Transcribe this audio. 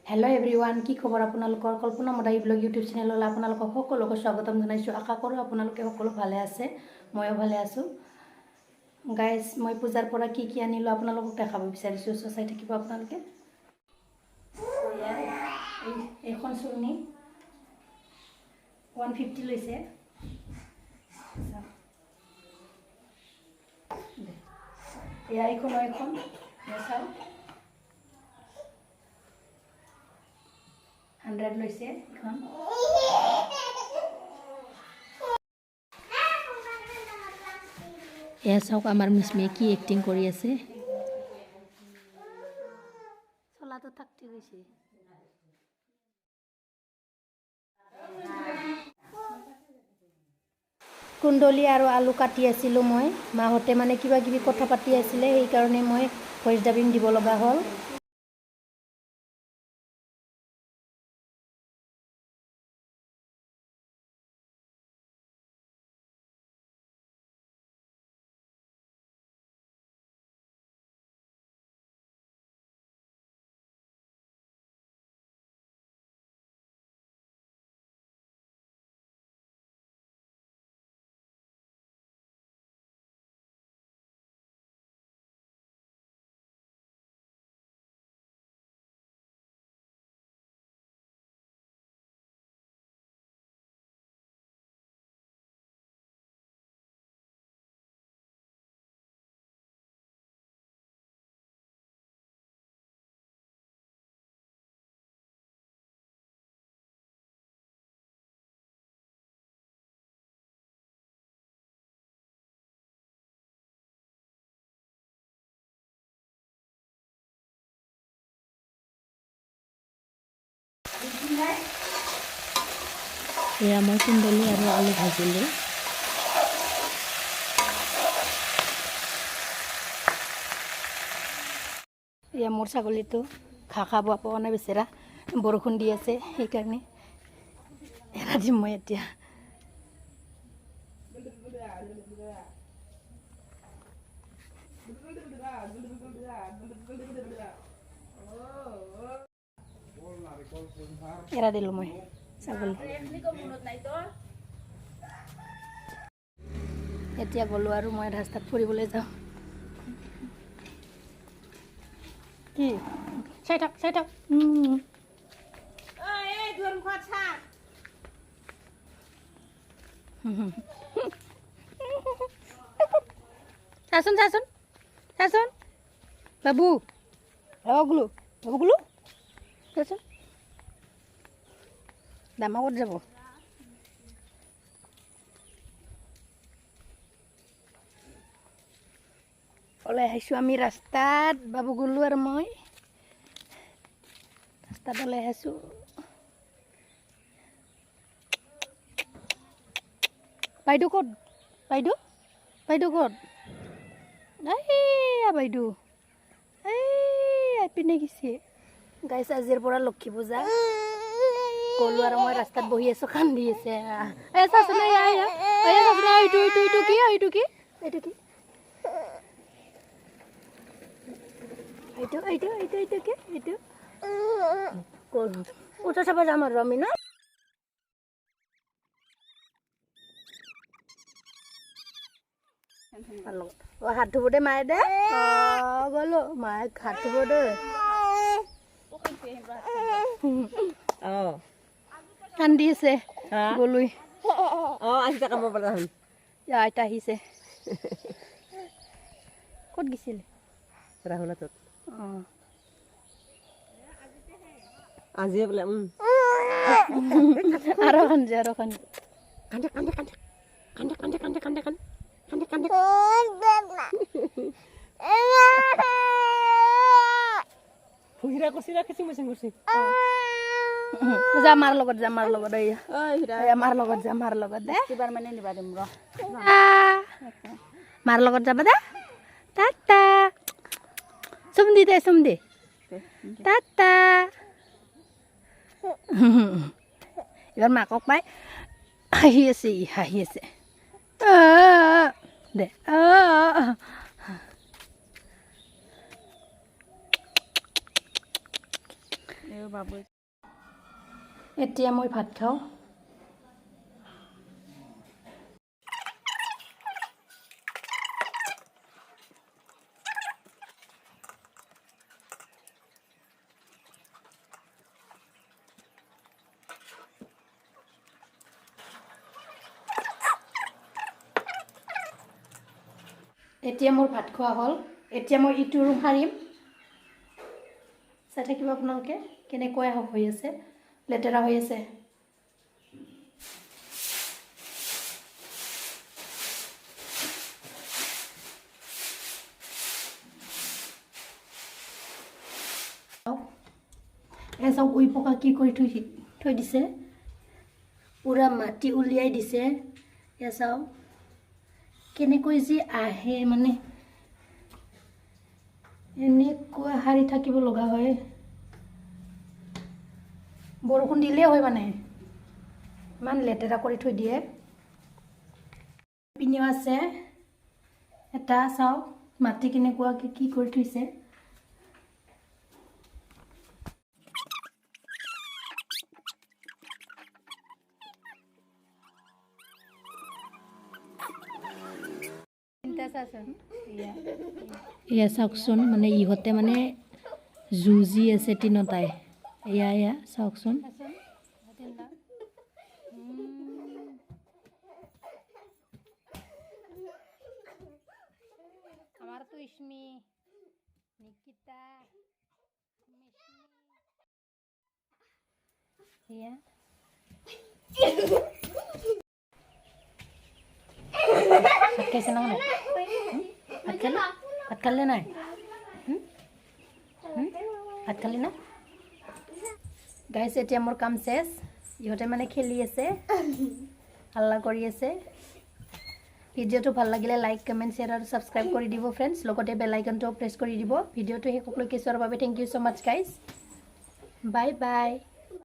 Hello' everyone, কি খবৰ আপোনালোকৰ? কল্পনা মদায়ী ব্লগ ইউটিউব চেনেললৈ আপোনালোকক সকলোকে স্বাগতম জনাইছোঁ। আশা কৰোঁ আপোনালোকে সকলো ভালে আছে, ময়ো ভালে আছোঁ। গাইজ, মই পূজাৰ পৰা কি কি আনিলোঁ আপোনালোকক দেখাব বিচাৰিছোঁ, চাই থাকিব আপোনালোকে। এইখন চুৰ্ণি 150 লৈছে। এইখনো এখন চাওঁ 100 লৈছে এখন। এয়া চাওক আমাৰ মিছমিয়ে কি এক্টিং কৰি আছে। চলাটো থাকতে গৈছে। কুন্দলি আৰু আলু কাটি আছিলোঁ মই। মাহঁতে মানে কিবা কিবি কথা পাতি আছিলে, সেইকাৰণে মই ভইচ ডাবিং দিব লগা হ'ল। এয়া মই কুন্দলি আৰু আলু ভাজিলোঁ। এয়া মোৰ ছাগলীটো ঘাঁহ খাব পোৱা নাই বেচেৰা, বৰষুণ দি আছে, সেইকাৰণে এৰা দিম মই এতিয়া। এৰা দিলোঁ মই ছাগলী। এতিয়া গ'লোঁ আৰু মই ৰাস্তাত ফুৰিবলৈ যাওঁ। কি চাই থাক চাই থাক। চাচোন চাচোন চাচোন বাবু, বাবু গুলো চাচোন দামা ক'ত যাব। ওলাই আহিছোঁ আমি ৰাস্তাত, বাবু গুলো আৰু মই ৰাস্তাত ওলাই আহিছোঁ। বাইদেউ ক'ত? বাইদেউ বাইদেউ ক'ত? এইয়া বাইদেউ এইপিনে গেছে। গাইছ, আজিৰ পৰা লক্ষী পূজা। গ'লো আৰু মই ৰাস্তাত বহি আছোঁ, কান্দি আছে। চাচোন এইটো কি এইটো কি এইটো কি এইটো এইটো এইটো এইটো কি এইটো উঠা চাব যাম আৰু আমি ন। হাত ধুব দে মায়ে দে। গ'লো মায়ে হাত ধুব দে। কান্দি আছে গ'লৈ। আহিছে কামৰ পৰা আইতা আহিছে। ক'ত গৈছিলে? ৰাহুলহঁতত। আজি বোলে আৰু কান্দে আৰু কান্দে কান্দে কান্দে কান্দে কান্দে কান্দে কান্দে কান্দে কান্দে কান্দে ফুহিৰা কচিৰা খেচি মেচিং কৰিছে। যা মাৰ লগত যা, মাৰ লগত মাৰ লগত যা, মাৰ লগত দে কিবাৰ মানে নিবা দিম ৰ। মাৰ লগত যাবা দে। টাটা চুম দি দে, চুম দি টাটা। এবাৰ মাকক পাই হাঁহি আছে, হাঁহি আছে দে। এতিয়া মই ভাত খাওঁ। এতিয়া মোৰ ভাত খোৱা হ'ল। এতিয়া মই ইটো ৰুম সাৰিম। চাই থাকিব আপোনালোকে কেনেকৈ হৈ আছে, লেতেৰা হৈ আছে। চাওক উই পকা কি কৰি থৈ দিছে, পুৰা মাটি উলিয়াই দিছে। চাওক কেনেকৈ যি আহে, মানে এনেকুৱা সাৰি থাকিব লগা হয়। বৰষুণ দিলেই হয়, মানে ইমান লেতেৰা কৰি থৈ দিয়ে। পিনিও আছে এটা, চাওক মাটি কেনেকুৱাকৈ কি কৰি থৈছে। এয়া চাওকচোন, মানে ইহঁতে মানে যুঁজি আছে তিনিটাই। এয়া চাওকচোন। আমার তো ইসমি নিকিতা ইয়া ভাত খাইছে না? ভাত খালে নাই? ভাত খালি না? গাইছ, এতিয়া মোৰ কাম চেছ। ইহঁতে মানে খেলি আছে, হাল্লা কৰি আছে। ভিডিঅ'টো ভাল লাগিলে লাইক, কমেণ্ট, শ্বেয়াৰ আৰু ছাবস্ক্ৰাইব কৰি দিব ফ্ৰেণ্ডছ। লগতে বেল আইকনটো প্ৰেছ কৰি দিব। ভিডিঅ'টো শেষলৈকে চোৱাৰ বাবে থেংক ইউ ছ' মাছ গাইছ। Bye bye.